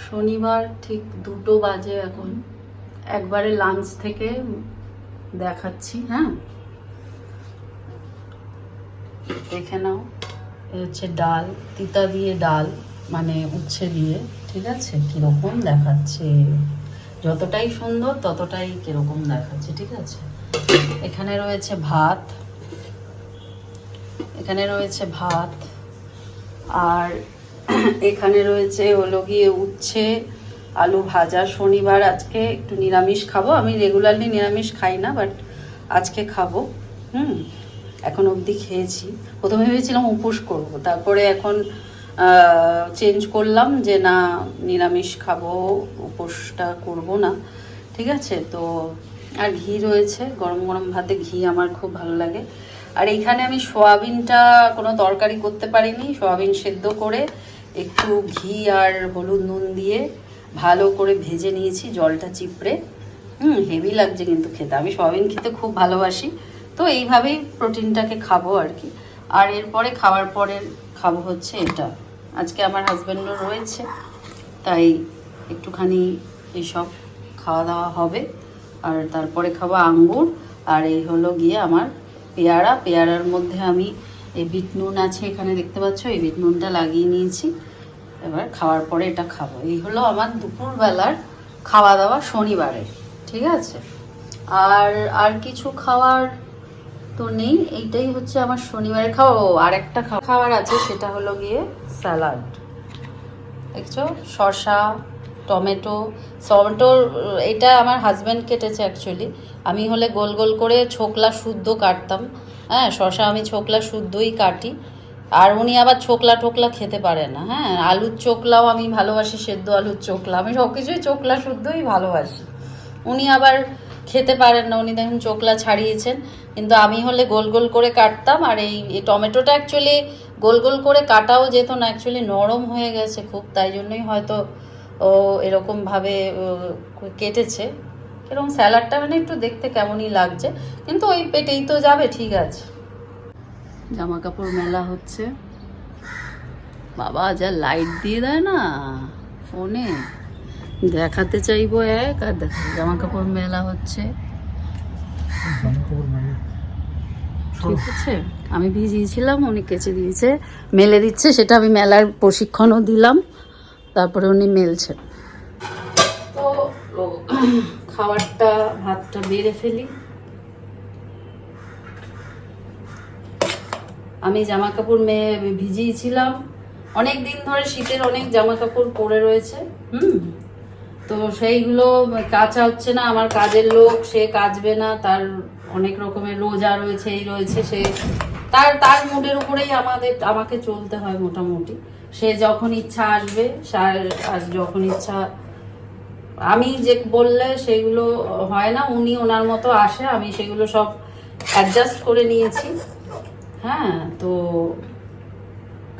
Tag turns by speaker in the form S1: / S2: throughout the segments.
S1: শনিবার ঠিক 2টো বাজে এখন। একবারে লাঞ্চ থেকে দেখাচ্ছি। হ্যাঁ, দেখে নাও। এ হচ্ছে ডাল, তিতা দিয়ে ডাল, মানে উচ্ছে দিয়ে। ঠিক আছে, কিরকম দেখাচ্ছে, যতটাই সুন্দর ততটাই কিরকম দেখাচ্ছে। ঠিক আছে, এখানে রয়েছে ভাত, এখানে রয়েছে ভাত, আর এখানে রয়েছে হলো গিয়ে উচ্ছে আলু ভাজা। শনিবার আজকে একটু নিরামিষ খাবো। আমি রেগুলারলি নিরামিষ খাই না, বাট আজকে খাবো। এখন অবধি খেয়েছি। প্রথমে ভেবেছিলাম উপোস করব, তারপরে এখন চেঞ্জ করলাম যে না, নিরামিষ খাবো, উপোসটা করব না। ঠিক আছে, তো আর ঘি রয়েছে, গরম গরম ভাতে ঘি আমার খুব ভালো লাগে। আর এইখানে আমি সোয়াবিনটা কোনো তরকারি করতে পারিনি, সোয়াবিন সেদ্ধ করে একটু ঘি আর হলুদ নুন দিয়ে ভালো করে ভেজে নিয়েছি, জলটা চিপড়ে। হেভি লাগছে কিন্তু খেতে। আমি সোয়াবিন খেতে খুব ভালোবাসি, তো এইভাবেই প্রোটিনটাকে খাবো আর কি। আর এরপরে খাওয়ার পরে খাবো হচ্ছে এটা। আজকে আমার হাজব্যান্ডও রয়েছে, তাই একটুখানি এইসব খাওয়া দাওয়া হবে। আর তারপরে খাবো আঙ্গুর, আর এই হলো গিয়ে আমার পেয়ারা। পেয়ারার মধ্যে আমি এই বিট নুন আছে, এখানে দেখতে পাচ্ছ, এই বিট নুনটা লাগিয়ে নিয়েছি। এবার খাওয়ার পরে এটা খাবো। এই হলো আমার দুপুরবেলার খাওয়া দাওয়া শনিবারে। ঠিক আছে, আর কিছু খাওয়ার তো নেই। এইটাই হচ্ছে আমার শনিবারের খাওয়া। আর একটা খাবার আছে, সেটা হলো গিয়ে স্যালাড। দেখছো, শসা, টমেটো। এটা আমার হাজব্যান্ড কেটেছে অ্যাকচুয়ালি। আমি হলে গোল গোল করে ছোকলা শুদ্ধ কাটতাম। হ্যাঁ, শসা আমি ছোকলা শুদ্ধই কাটি, আর উনি আবার ছোকলা টোকলা খেতে পারে না। হ্যাঁ, আলুর চোকলাও আমি ভালোবাসি, সেদ্ধ আলুর চোকলা, আমি সব কিছুই চোকলা শুদ্ধই ভালোবাসি। উনি আবার খেতে পারেন না, উনি দেখুন চোকলা ছাড়িয়েছেন। কিন্তু আমি হলে গোল গোল করে কাটতাম। আর এই টমেটোটা অ্যাকচুয়ালি গোল গোল করে কাটাও যেত না, অ্যাকচুয়ালি নরম হয়ে গেছে খুব, তাই জন্যই হয়তো ও এরকমভাবে কেটেছে। এরকম স্যালাডটা মানে একটু দেখতে কেমনই লাগছে, কিন্তু ওই পেটেই তো যাবে। ঠিক আছে, জামা কাপড় মেলা হচ্ছে। বাবা যা লাইট দিয়ে দেয় না ফোনে, দেখাতে চাইবো এক, আর দেখো জামা কাপড় মেলা হচ্ছে। ঠিক আছে, আমি ভিজিয়েছিলাম, উনি কেচে দিয়েছে, মেলে দিচ্ছে। সেটা আমি মেলার প্রশিক্ষণও দিলাম, তারপরে উনি মেলছেন। তো খাবারটা, ভাতটা বেড়ে ফেলি। আমি জামা কাপড় ভিজিয়েছিলাম অনেক দিন ধরে, শীতের অনেক জামা কাপড় পরে রয়েছে। তো সেইগুলো কাচা হচ্ছে না। আমার কাজের লোক, সে কাচবে না, তার অনেক রকমের রোজা রয়েছে, এই রয়েছে, সে তার মুডের উপরেই আমাকে চলতে হয় মোটামুটি। সে যখন ইচ্ছা আসবে, আর যখন ইচ্ছা আমি যে বললে সেগুলো হয় না, উনি ওনার মতো আসে, আমি সেগুলো সব অ্যাডজাস্ট করে নিয়েছি। হ্যাঁ, তো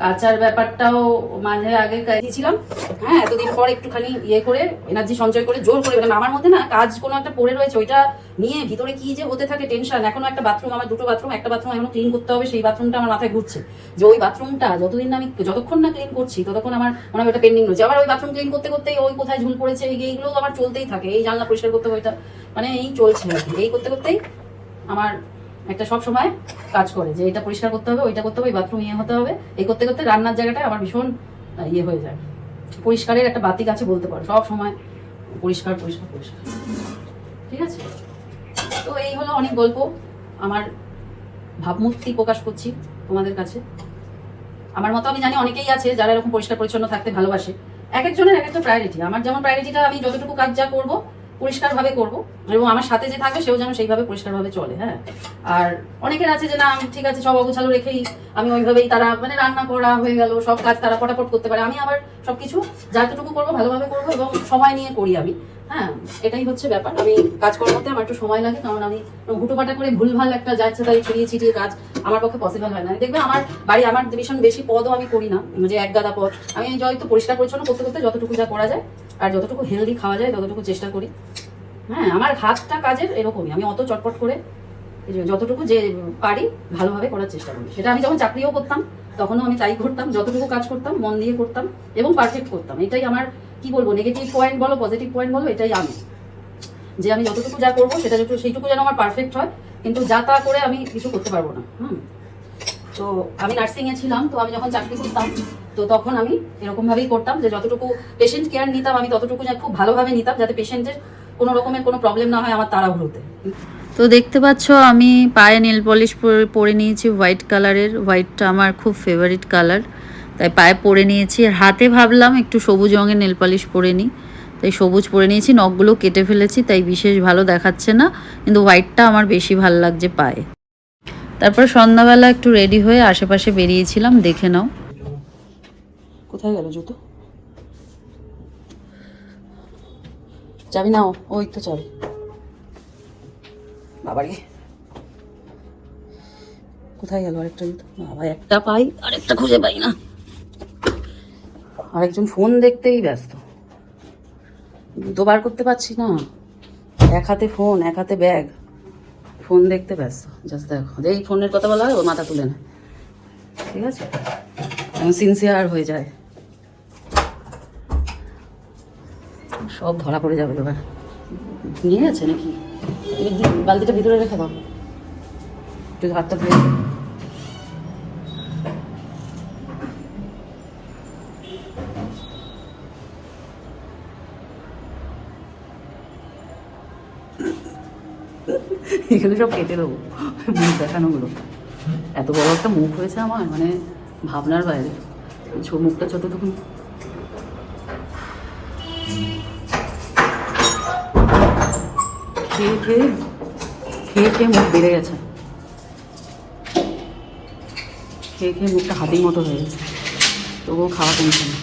S1: কাচার ব্যাপারটাও মাঝে আগে দিয়েছিলাম। হ্যাঁ, এতদিন পর একটুখানি ইয়ে করে এনার্জি সঞ্চয় করে জোর করে, মানে আমার মধ্যে না কাজ কোনো একটা পড়ে রয়েছে, ওইটা নিয়ে ভিতরে কি যে হতে থাকে টেনশন। এখনো একটা বাথরুম, আমার দুটো বাথরুম, একটা বাথরুম এখনো ক্লিন করতে হবে, সেই বাথরুমটা আমার মাথায় ঘুরছে যে ওই বাথরুমটা যতক্ষণ না ক্লিন করছি ততক্ষণ আমার মনে হয় ওটা পেন্ডিং রয়েছে। আবার ওই বাথরুম ক্লিন করতে করতে ওই কোথায় ঝুল পড়েছে, এইগুলো আমার চলতেই থাকে। এই জানলা পরিষ্কার করতে হবে, ওইটা মানে এই চলছে আর কি। এই করতে করতেই আমার একটা সব সময় কাজ করে যে এটা পরিষ্কার করতে হবে, ওইটা করতে হবে, বাথরুম ইয়ে হতে হবে। এই করতে করতে রান্নার জায়গাটা আমার ভীষণ ইয়ে হয়ে যায়। পরিষ্কারের একটা বাতিক আছে বলতে পারো, সব সময় পরিষ্কার পরিষ্কার পরিষ্কার। ঠিক আছে, তো এই হলো অনেক গল্প, আমার ভাবমূর্তি প্রকাশ করছি তোমাদের কাছে। আমার মতো আমি জানি অনেকেই আছে যারা এরকম পরিষ্কার পরিচ্ছন্ন থাকতে ভালোবাসে। এক একজনের এক একটা প্রায়োরিটি। আমার যেমন প্রায়োরিটিটা, আমি যতটুকু কাজ যা করবো পরিষ্কারভাবে করব, এবং আমার সাথে যে থাকবে সেও যেন সেইভাবে পরিষ্কারভাবে চলে। হ্যাঁ, আর অনেকের আছে যে না, ঠিক আছে সব অগোছালো রেখেই আমি ওইভাবেই, তারা মানে রান্না করা হয়ে গেল, সব কাজ তারা পটাপট করতে পারে। আমি আবার সবকিছু যতটুকু করবো ভালোভাবে করবো, এবং সময় নিয়ে করি আমি। হ্যাঁ, এটাই হচ্ছে ব্যাপার। আমি কাজ করার মধ্যে আমার একটু সময় লাগে, কারণ আমি হুটোপাটা করে ভুলভাল একটা যাচ্ছে তাই ছড়িয়ে ছিটিয়ে কাজ আমার পক্ষে পসিবল হয় না। দেখবে আমার বাড়ি, আমার ভীষণ বেশি পদও আমি করি না, যে এক গাদা পদ। আমি হয়তো পরিষ্কার পরিচ্ছন্ন করতে করতে যতটুকু যা করা যায় আর যতটুকু হেলদি খাওয়া যায় ততটুকু চেষ্টা করি। হ্যাঁ, আমার হাতটা কাজের এরকমই, আমি অত চটপট করে যতটুকু যে পারি ভালোভাবে করার চেষ্টা করি। সেটা আমি যখন চাকরিও করতাম তখনও আমি তাই করতাম, যতটুকু কাজ করতাম মন দিয়ে করতাম এবং পারফেক্ট করতাম। এটাই আমার কি বলবো, নেগেটিভ পয়েন্ট বলো পজিটিভ পয়েন্ট বলো, এটাই আমি, যে আমি যতটুকু যা করবো সেটা সেইটুকু যেন আমার পারফেক্ট হয়, কিন্তু যা তা করে আমি কিছু করতে পারবো না। তো আমি নার্সিংয়ে ছিলাম, তো আমি যখন চাকরি করতাম তো তখন আমি এরকমভাবেই করতাম যে যতটুকু পেশেন্ট কেয়ার নিতাম আমি ততটুকু খুব ভালোভাবে নিতাম, যাতে পেশেন্টের কোনো রকমের কোনো প্রবলেম না হয় আমার তাড়াহুড়োতে। তো দেখতে পাচ্ছ আমি পায়ে নেল পলিশ পরে নিয়েছি হোয়াইট কালারের, হোয়াইটটা আমার খুব ফেভারিট কালার, তাই পায়ে পরে নিয়েছি। আর হাতে ভাবলাম একটু সবুজ রঙের নেল পলিশ পরে নিই, তাই সবুজ পরে নিয়েছি। নখগুলো কেটে ফেলেছি তাই বিশেষ ভালো দেখাচ্ছে না, কিন্তু হোয়াইটটা আমার বেশি ভালো লাগছে পায়ে। তারপর সন্ধ্যাবেলা একটু রেডি হয়ে আশেপাশে বেরিয়েছিলাম, দেখে নাও। কোথায় গেল জুতো? চাবি নাও, ওই তো চাবি। বাবারে কোথায় গেল আরেকটা জুতো? বাবা একটা পাই আরেকটা খুঁজে পাই না। আরেকজন ফোন দেখতেই ব্যস্ত, জুতো বার করতে পারছি না। এক হাতে ফোন এক হাতে ব্যাগ, ফোন দেখতে ব্যস্ত। জাস্ট দেখো, এই ফোনের কথা বলা হয় ওর মাথা তুলে না, ঠিক আছে? সিনসিয়ার হয়ে যায়, সব ধরা পড়ে যাবে এবার। নিয়ে গেছে নাকি? বালতিটা ভিতরে রেখে দাও, একটু হাতটা ধুয়ে। এখানে সব কেটে দেবো মুখ দেখানোগুলো। এত বড় একটা মুখ হয়েছে আমার, মানে ভাবনার বাইরে। মুখটা যতটুকু খেয়ে খেয়ে খেয়ে খেয়ে মুখ বেড়ে গেছে, খেয়ে খেয়ে মুখটা হাতির মতো হয়ে গেছে, তবুও খাওয়া কমছে না।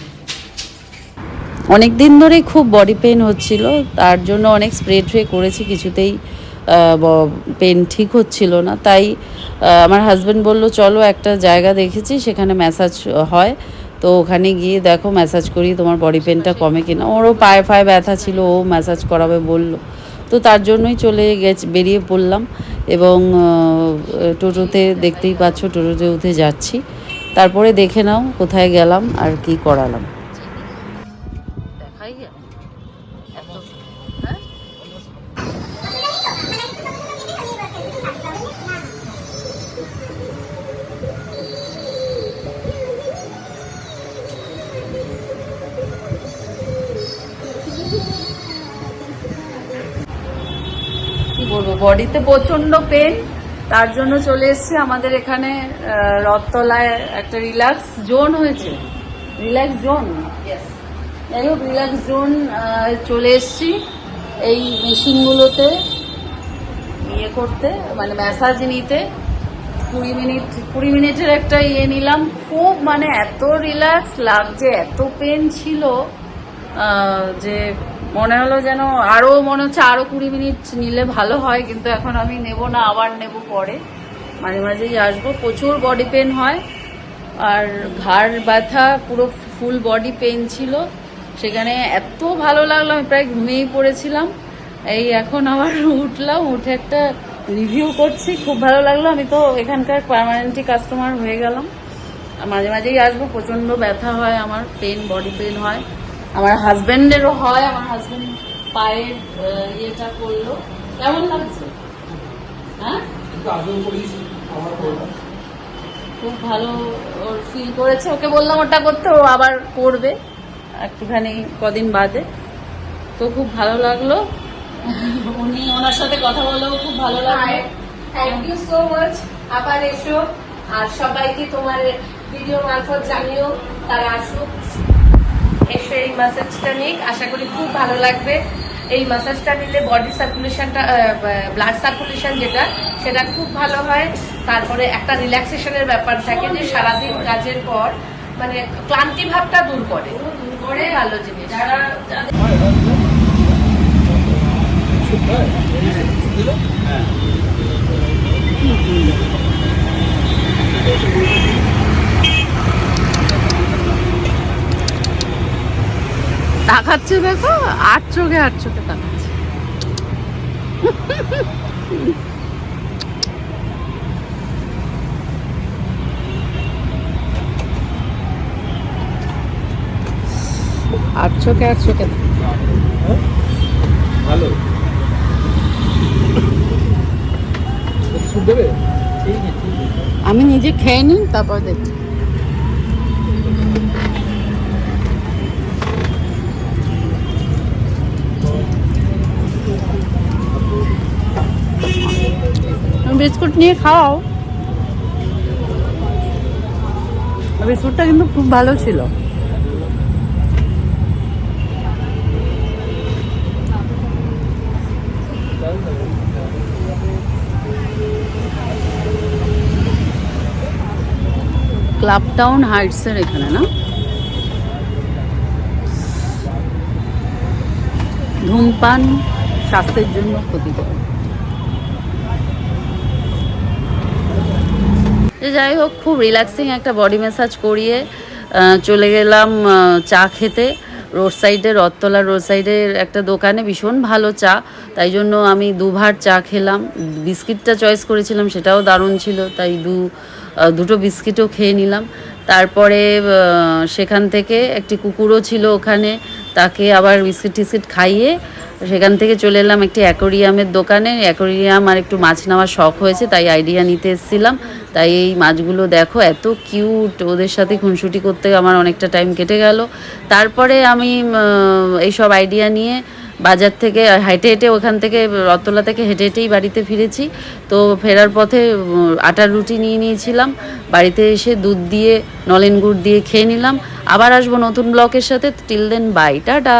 S1: অনেক দিন ধরেই খুব বডি পেন হচ্ছিল, তার জন্য অনেক স্প্রে ট্রে করেছি, কিছুতেই পেন ঠিক হচ্ছিল না। তাই আমার হাজব্যান্ড বলল চলো একটা জায়গা দেখেছি সেখানে ম্যাসাজ হয়, তো ওখানে গিয়ে দেখো ম্যাসাজ করি তোমার বডি পেনটা কমে কিনা। ওরও পায়ে ফায়ে ব্যথা ছিল, ও ম্যাসাজ করাবে বলল, তো তার জন্যই বেরিয়ে পড়লাম। এবং টোটোতে দেখতেই পাচ্ছ টোটোতে উঠে যাচ্ছি। তারপরে দেখে নাও কোথায় গেলাম আর কি করালাম। দেখাই এত, হ্যাঁ কি বলবো, বডিতে প্রচন্ড পেন, তার জন্য চলে এসছে আমাদের এখানে রথতলায় একটা রিল্যাক্স জোন হয়েছে, রিল্যাক্স জোন। যাই হোক, রিল্যাক্স জোন চলে এসছি এই মেশিনগুলোতে ইয়ে করতে, মানে ম্যাসাজ নিতে। 20 মিনিটের একটা ইয়ে নিলাম, খুব মানে এত রিল্যাক্স লাগছে, এত পেন ছিল যে মনে হলো যেন আরও মনে হচ্ছে আরও 20 মিনিট নিলে ভালো হয়, কিন্তু এখন আমি নেব না, আবার নেব পরে, মাঝে মাঝেই আসবো। প্রচুর বডি পেন হয়, আর ঘাড় ব্যথা, পুরো ফুল বডি পেন ছিল। সেখানে এত ভালো লাগলো, আমি প্রায় ঘুমিয়েই পড়েছিলাম। এই এখন আবার উঠলাম, উঠে একটা রিভিউ করছি, খুব ভালো লাগলো। আমি তো এখানকার পার্মানেন্টলি কাস্টমার হয়ে গেলাম, মাঝে মাঝেই আসবো। প্রচণ্ড ব্যথা হয় আমার, পেন, বডি পেন হয়, আমার হাজব্যান্ডেরও হয়। আমার হাজব্যান্ড পায়ের ইয়েটা করলো, কেমন লাগছে? হ্যাঁ, খুব ভালো ওর ফিল করেছে। ওকে বললাম ওটা করতে, ও আবার করবে একটুখানি কদিন বাদে। তো খুব ভালো লাগলো, ওনার সাথে কথা বলেও খুব ভালো লাগলো।
S2: Thank you so much. আবার এসো, আর সবাইকে তোমার ভিডিও মারফত জানিও তারা আসুক, এসে এই ম্যাসাজটা নিক, আশা করি খুব ভালো লাগবে। এই ম্যাসাজটা নিলে বডি সার্কুলেশনটা, ব্লাড সার্কুলেশন যেটা, সেটা খুব ভালো হয়। তারপরে একটা রিল্যাক্সেশনের ব্যাপার থাকে, যে সারাদিন কাজের পর মানে ক্লান্তি ভাবটা দূর করে, ভালো জিনিস। যারা
S1: তাকাচ্ছে দেখো, 8 চোখে তাকাচ্ছে। 800 কে
S3: ভালো সুপ দেবে?
S1: আমি নিজে খেয়ে নিই, তারপর দেখছি। বিস্কুট নিয়ে খাও। বিস্কুটটা কিন্তু খুব ভালো ছিল। ক্লাব টাউন হাইটসের এখানে না, ধূমপান স্বাস্থ্যের জন্য ক্ষতিকর। যাই হোক, খুব রিল্যাক্সিং একটা বডি ম্যাসাজ করিয়ে চলে গেলাম চা খেতে রোড সাইডে, রথতলা রোড সাইডের একটা দোকানে। ভীষণ ভালো চা, তাই জন্য আমি দুবার চা খেলাম। বিস্কিটটা চয়েস করেছিলাম, সেটাও দারুণ ছিল, তাই দুটো বিস্কিটও খেয়ে নিলাম। তারপরে সেখান থেকে একটি কুকুরও ছিল ওখানে, তাকে আবার বিস্কিট টিস্কিট খাইয়ে সেখান থেকে চলে এলাম একটি অ্যাকোরিয়ামের দোকানে। অ্যাকোরিয়াম আর একটু মাছ নেওয়ার শখ হয়েছে, তাই আইডিয়া নিতে এসেছিলাম। তাই এই মাছগুলো দেখো এত কিউট, ওদের সাথে খুনসুটি করতে আমার অনেকটা টাইম কেটে গেল। তারপরে আমি এইসব আইডিয়া নিয়ে বাজার থেকে হেঁটে হেঁটে, ওখান থেকে রথতলা থেকে হেঁটে হেঁটেই বাড়িতে ফিরেছি। তো ফেরার পথে আটার রুটি নিয়ে নিয়েছিলাম, বাড়িতে এসে দুধ দিয়ে নলেন গুড় দিয়ে খেয়ে নিলাম। আবার আসবো নতুন ব্লকের সাথে। Till then bye, tata.